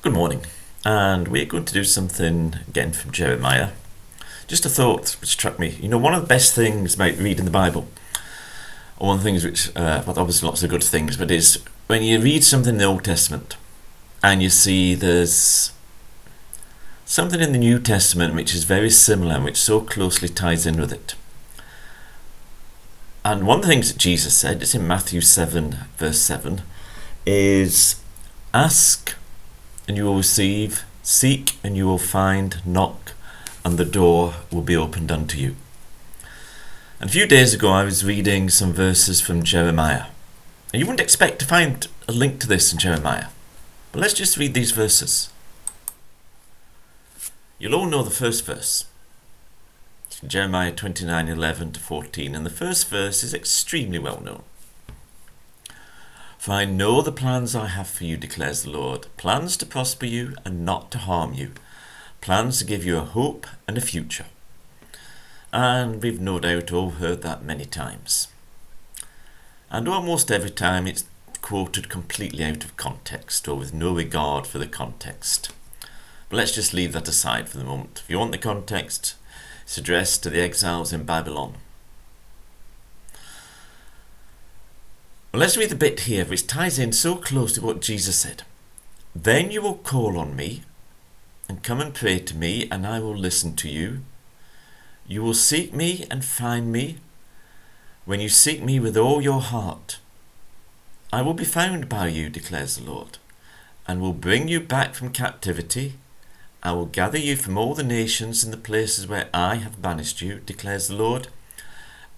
Good morning, and we're going to do something again from Jeremiah. Just a thought which struck me. One of the best things about reading the Bible, or one of the things which, well, obviously lots of good things, but is when you read something in the Old Testament and you see there's something in the New Testament which is very similar and which so closely ties in with it. And one of the things that Jesus said, it's in Matthew 7, verse 7, is ask and you will receive, seek and you will find, knock and the door will be opened unto you. And a few days ago I was reading some verses from Jeremiah. And you wouldn't expect to find a link to this in Jeremiah. But let's just read these verses. You'll all know the first verse. It's from Jeremiah 29:11-14, and the first verse is extremely well known. For I know the plans I have for you, declares the Lord, plans to prosper you and not to harm you, plans to give you a hope and a future. And we've no doubt all heard that many times. And almost every time it's quoted completely out of context or with no regard for the context. But let's just leave that aside for the moment. If you want the context, it's addressed to the exiles in Babylon. Well, let's read the bit here which ties in so close to what Jesus said. Then you will call on me and come and pray to me, and I will listen to you. You will seek me and find me when you seek me with all your heart. I will be found by you, declares the Lord, and will bring you back from captivity. I will gather you from all the nations and the places where I have banished you, declares the Lord,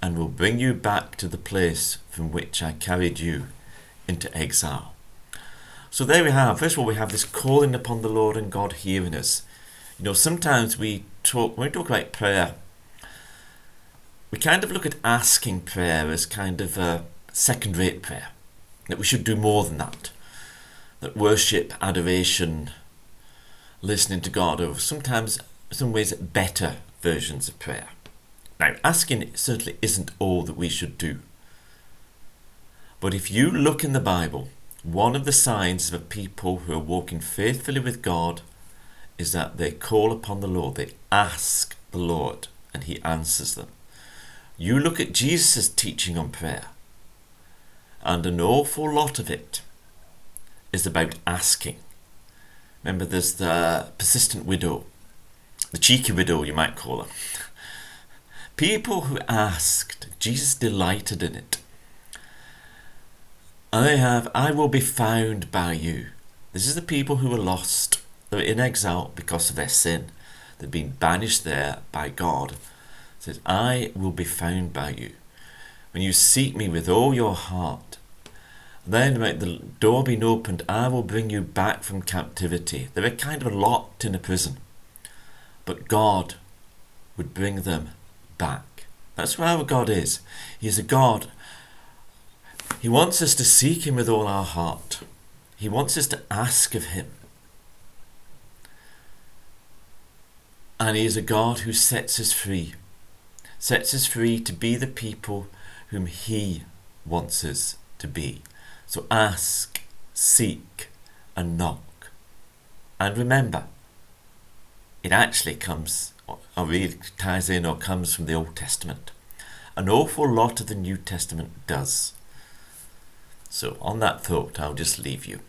and will bring you back to the place from which I carried you into exile. So there we have. First of all, we have this calling upon the Lord and God hearing us. Sometimes when we talk about prayer, we kind of look at asking prayer as kind of a second-rate prayer, that we should do more than that. That worship, adoration, listening to God are sometimes, in some ways, better versions of prayer. Now, asking certainly isn't all that we should do. But if you look in the Bible, one of the signs of a people who are walking faithfully with God is that they call upon the Lord. They ask the Lord and he answers them. You look at Jesus' teaching on prayer, and an awful lot of it is about asking. Remember, there's the persistent widow, the cheeky widow, you might call her. People who asked, Jesus delighted in it. And they have, I will be found by you. This is the people who were lost. They were in exile because of their sin. They'd been banished there by God. It says, I will be found by you. When you seek me with all your heart, then about the door being opened, I will bring you back from captivity. They were kind of locked in a prison. But God would bring them back. That's how God is. He's a God. He wants us to seek him with all our heart. He wants us to ask of him. And he is a God who sets us free. Sets us free to be the people whom he wants us to be. So ask, seek and knock. And remember, it actually comes, or really ties in or comes from the Old Testament. An awful lot of the New Testament does. So on that thought, I'll just leave you.